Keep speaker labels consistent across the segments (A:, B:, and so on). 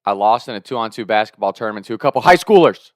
A: I lost in a 2-on-2 basketball tournament to a couple high schoolers.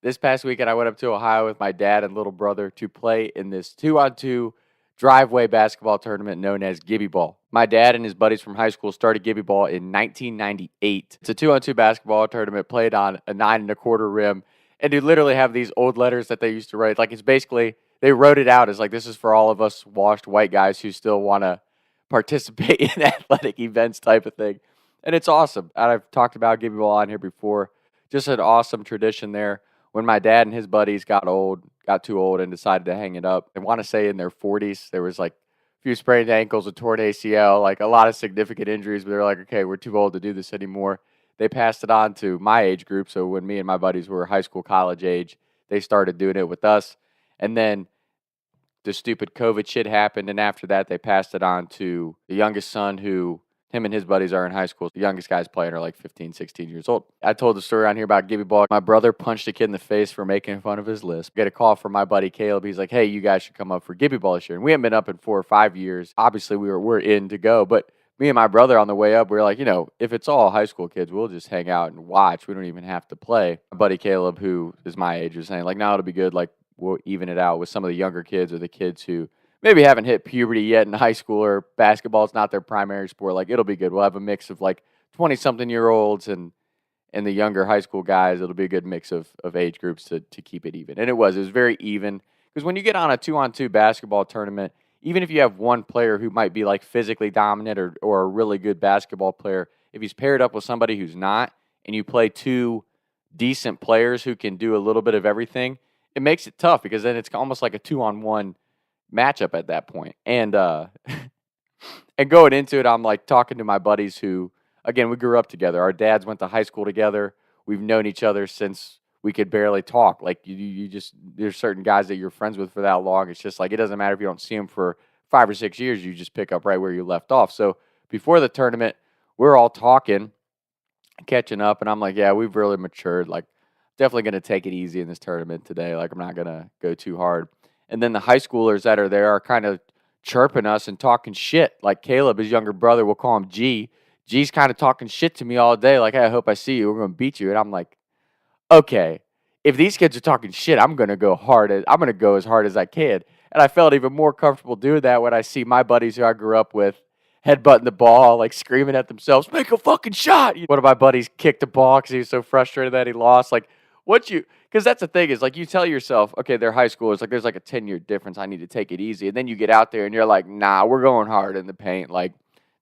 A: This past weekend, I went up to Ohio with my dad and little brother to play in this 2-on-2 driveway basketball tournament known as GibbyBall. My dad and his buddies from high school started GibbyBall in 1998. It's a 2-on-2 basketball tournament played on a 9 1/4 rim. And you literally have these old letters that they used to write. Like, it's basically, they wrote it out as like, this is for all of us washed white guys who still want to participate in athletic events type of thing. And it's awesome. And I've talked about GibbyBall on here before. Just an awesome tradition there. When my dad and his buddies got too old and decided to hang it up, I want to say in their 40s, there was like a few sprained ankles, a torn ACL, like a lot of significant injuries. But they're like, okay, we're too old to do this anymore. They passed it on to my age group. So when me and my buddies were high school, college age, they started doing it with us. And then the stupid COVID shit happened. And after that, they passed it on to the youngest son who him and his buddies are in high school. The youngest guys playing are like 15, 16 years old. I told the story around here about GibbyBall. My brother punched a kid in the face for making fun of his lisp. Get a call from my buddy Caleb. He's like, hey, you guys should come up for GibbyBall this year. And we haven't been up in 4 or 5 years. Obviously, we're in to go. But me and my brother on the way up, we were like, if it's all high school kids, we'll just hang out and watch. We don't even have to play. My buddy Caleb, who is my age, was saying, like, no, it'll be good. Like, we'll even it out with some of the younger kids or the kids who maybe haven't hit puberty yet in high school, or basketball's not their primary sport. Like, it'll be good. We'll have a mix of like 20-something-year-olds and the younger high school guys. It'll be a good mix of age groups to keep it even. And it was very even. Because when you get on a 2-on-2 basketball tournament, even if you have one player who might be like physically dominant or a really good basketball player, if he's paired up with somebody who's not, and you play two decent players who can do a little bit of everything, it makes it tough because then it's almost like a 2-on-1 matchup at that point. And and going into it, I'm like talking to my buddies who, again, we grew up together. Our dads went to high school together. We've known each other since we could barely talk. Like, you just, there's certain guys that you're friends with for that long. It's just like, it doesn't matter if you don't see them for 5 or 6 years. You just pick up right where you left off. So before the tournament, we're all talking, catching up, and I'm like, yeah, we've really matured. Like, definitely going to take it easy in this tournament today. Like, I'm not going to go too hard. And then the high schoolers that are there are kind of chirping us and talking shit. Like Caleb, his younger brother, we'll call him G. G's kind of talking shit to me all day. Like, hey, I hope I see you. We're going to beat you. And I'm like, okay, if these kids are talking shit, I'm going to go as hard as I can. And I felt even more comfortable doing that when I see my buddies who I grew up with headbutting the ball, like screaming at themselves, make a fucking shot. One of my buddies kicked the ball because he was so frustrated that he lost. Like, because that's the thing is, like, you tell yourself, okay, they're high schoolers, like, there's like a 10-year difference. I need to take it easy. And then you get out there and you're like, nah, we're going hard in the paint. Like,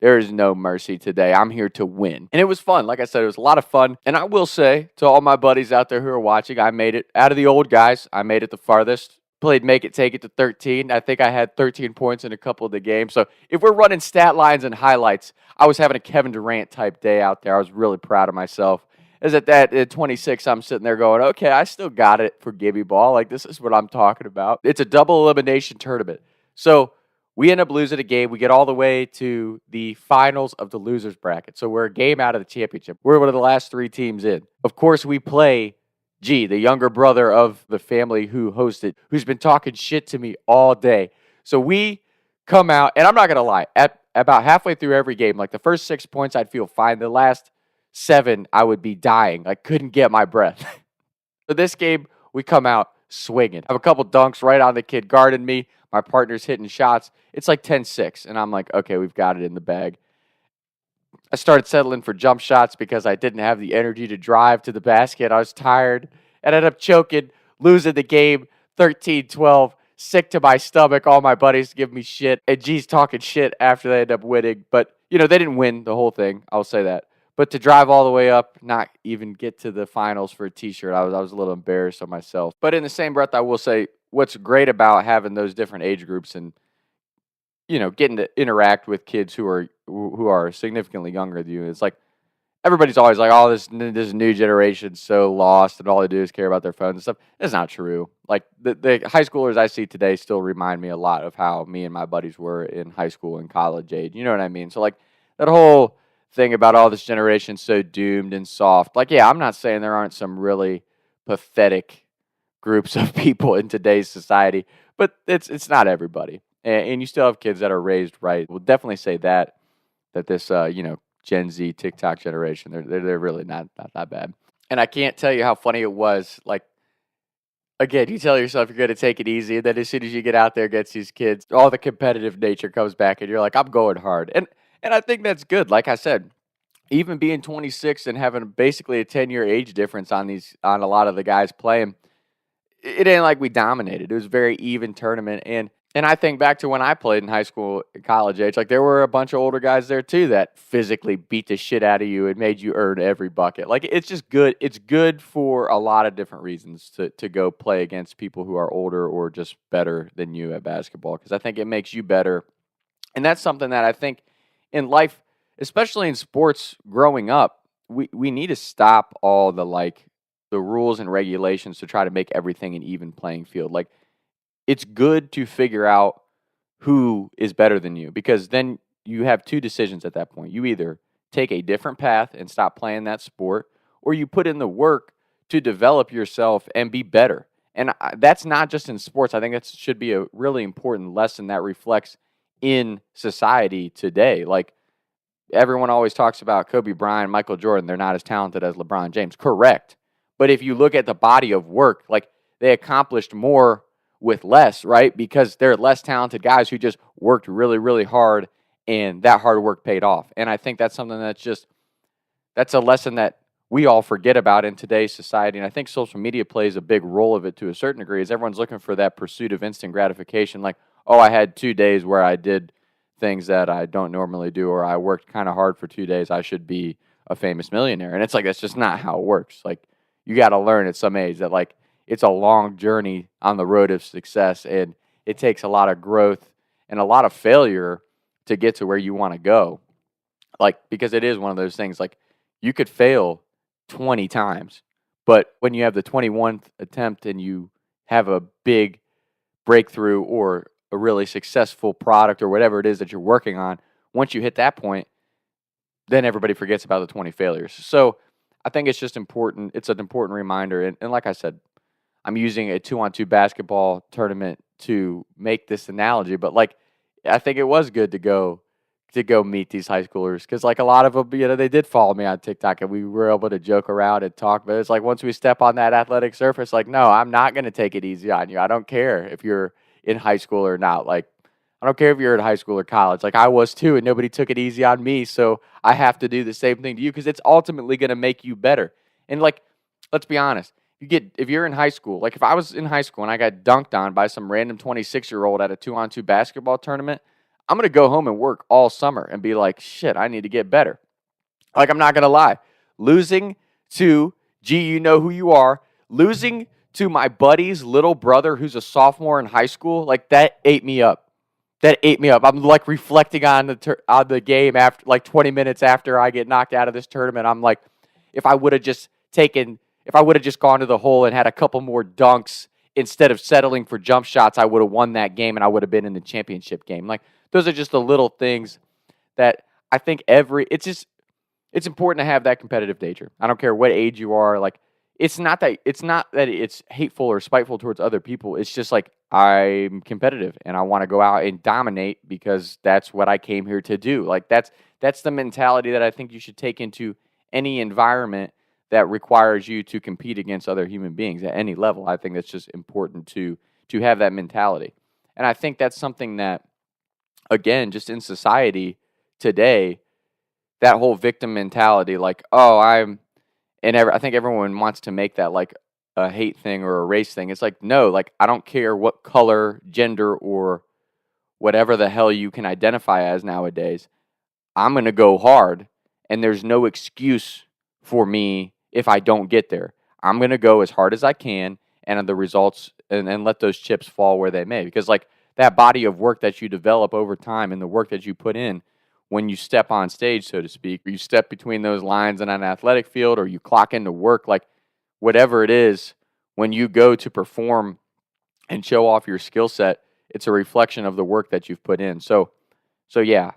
A: there is no mercy today. I'm here to win. And it was fun. Like I said, it was a lot of fun. And I will say to all my buddies out there who are watching, I made it out of the old guys. I made it the farthest. Played make it, take it to 13. I think I had 13 points in a couple of the games. So if we're running stat lines and highlights, I was having a Kevin Durant type day out there. I was really proud of myself. Is at 26, I'm sitting there going, okay, I still got it for GibbyBall. Like, this is what I'm talking about. It's a double elimination tournament. So we end up losing a game. We get all the way to the finals of the losers bracket. So we're a game out of the championship. We're one of the last 3 teams in. Of course, we play G, the younger brother of the family who hosted, who's been talking shit to me all day. So we come out, and I'm not going to lie, at about halfway through every game, like the first 6 points, I'd feel fine. The last 7, I would be dying. I couldn't get my breath. So this game, we come out swinging. I have a couple dunks right on the kid guarding me. My partner's hitting shots. It's like 10-6, and I'm like, okay, we've got it in the bag. I started settling for jump shots because I didn't have the energy to drive to the basket. I was tired and ended up choking, losing the game 13-12, sick to my stomach. All my buddies give me shit, and G's talking shit after they end up winning. But, they didn't win the whole thing. I'll say that. But to drive all the way up, not even get to the finals for a T-shirt, I was a little embarrassed of myself. But in the same breath, I will say what's great about having those different age groups and, getting to interact with kids who are significantly younger than you. It's like everybody's always like, oh, this new generation's so lost and all they do is care about their phones and stuff. It's not true. Like the high schoolers I see today still remind me a lot of how me and my buddies were in high school and college age. You know what I mean? So like that whole thing about all this generation so doomed and soft. Like, yeah, I'm not saying there aren't some really pathetic groups of people in today's society, but it's not everybody. And you still have kids that are raised right. We'll definitely say that this Gen Z TikTok generation. They're really not that bad. And I can't tell you how funny it was. Like, again, you tell yourself you're going to take it easy, and then as soon as you get out there against these kids, all the competitive nature comes back, and you're like, I'm going hard. And I think that's good. Like I said, even being 26 and having basically a 10-year age difference on a lot of the guys playing, it ain't like we dominated. It was a very even tournament. And I think back to when I played in high school, college age, like there were a bunch of older guys there too that physically beat the shit out of you and made you earn every bucket. Like it's just good. It's good for a lot of different reasons to go play against people who are older or just better than you at basketball, because I think it makes you better. And that's something that I think in life, especially in sports growing up, we need to stop all the rules and regulations to try to make everything an even playing field. Like, it's good to figure out who is better than you, because then you have two decisions at that point. You either take a different path and stop playing that sport, or you put in the work to develop yourself and be better. And that's not just in sports. I think that should be a really important lesson that reflects in society today. Like, everyone always talks about Kobe Bryant, Michael Jordan. They're not as talented as LeBron James. Correct. But if you look at the body of work, like, they accomplished more with less, right? Because they're less talented guys who just worked really, really hard, and that hard work paid off. And I think that's something that's a lesson that we all forget about in today's society. And I think social media plays a big role of it to a certain degree, as everyone's looking for that pursuit of instant gratification. Like, oh, I had 2 days where I did things that I don't normally do, or I worked kind of hard for 2 days. I should be a famous millionaire. And it's like, that's just not how it works. Like, you got to learn at some age that, like, it's a long journey on the road of success, and it takes a lot of growth and a lot of failure to get to where you want to go. Like, because it is one of those things, like, you could fail 20 times, but when you have the 21st attempt and you have a big breakthrough or a really successful product or whatever it is that you're working on, once you hit that point, then everybody forgets about the 20 failures. So I think it's just important. It's an important reminder. And like I said, I'm using a 2-on-2 basketball tournament to make this analogy, but like, I think it was good to go meet these high schoolers, because like a lot of them, they did follow me on TikTok, and we were able to joke around and talk. But it's like, once we step on that athletic surface, like, no, I'm not going to take it easy on you. I don't care if you're in high school or not. Like, I don't care if you're in high school or college. Like, I was too, and nobody took it easy on me. So I have to do the same thing to you, because it's ultimately going to make you better. And like, let's be honest. If you're in high school, like if I was in high school and I got dunked on by some random 26-year-old at a 2-on-2 basketball tournament, I'm going to go home and work all summer and be like, shit, I need to get better. Like, I'm not going to lie. Losing to, you know who you are, losing to my buddy's little brother who's a sophomore in high school, like, that ate me up. That ate me up. I'm like reflecting on the game after, like, 20 minutes after I get knocked out of this tournament. I'm like, if I would have just gone to the hole and had a couple more dunks instead of settling for jump shots, I would have won that game and I would have been in the championship game. Like, those are just the little things that I think it's important to have that competitive nature. I don't care what age you are. Like, it's not that it's hateful or spiteful towards other people. It's just like, I'm competitive and I want to go out and dominate because that's what I came here to do. Like, that's the mentality that I think you should take into any environment that requires you to compete against other human beings at any level. I think that's just important to have that mentality. And I think that's something that, again, just in society today, that whole victim mentality, like, I think everyone wants to make that like a hate thing or a race thing. It's like, no, like, I don't care what color, gender, or whatever the hell you can identify as nowadays. I'm going to go hard, and there's no excuse for me if I don't get there. I'm going to go as hard as I can, and the results, and let those chips fall where they may. Because, like, that body of work that you develop over time and the work that you put in when you step on stage, so to speak, or you step between those lines in an athletic field, or you clock into work, like, whatever it is, when you go to perform and show off your skill set, it's a reflection of the work that you've put in. So yeah,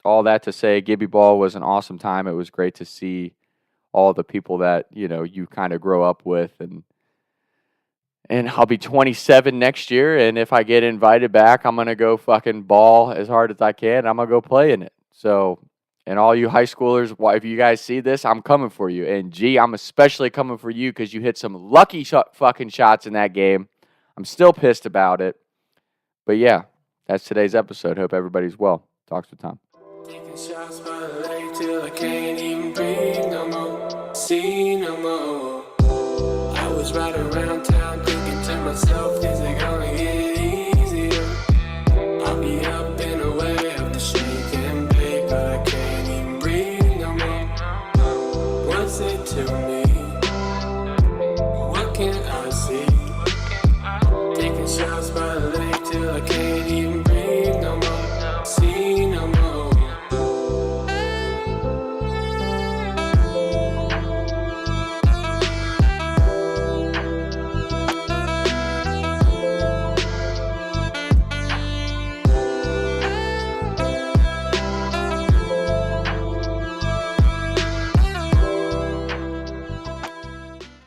A: all that to say, GibbyBall was an awesome time. It was great to see all the people that, you kind of grow up with, and I'll be 27 next year, and if I get invited back, I'm going to go fucking ball as hard as I can. I'm going to go play in it. So And all you high schoolers, if you guys see this, I'm coming for you. And G, I'm especially coming for you because you hit some lucky fucking shots in that game. I'm still pissed about it. But yeah, that's today's episode. Hope everybody's well. Talks with Tom.
B: Taking shots by the lake till I can't even breathe no more, see no more. I was riding around town thinking to myself, is it gonna get easier? I'll be up and away up the shake and bake, but I can't even breathe no more. What's it to me?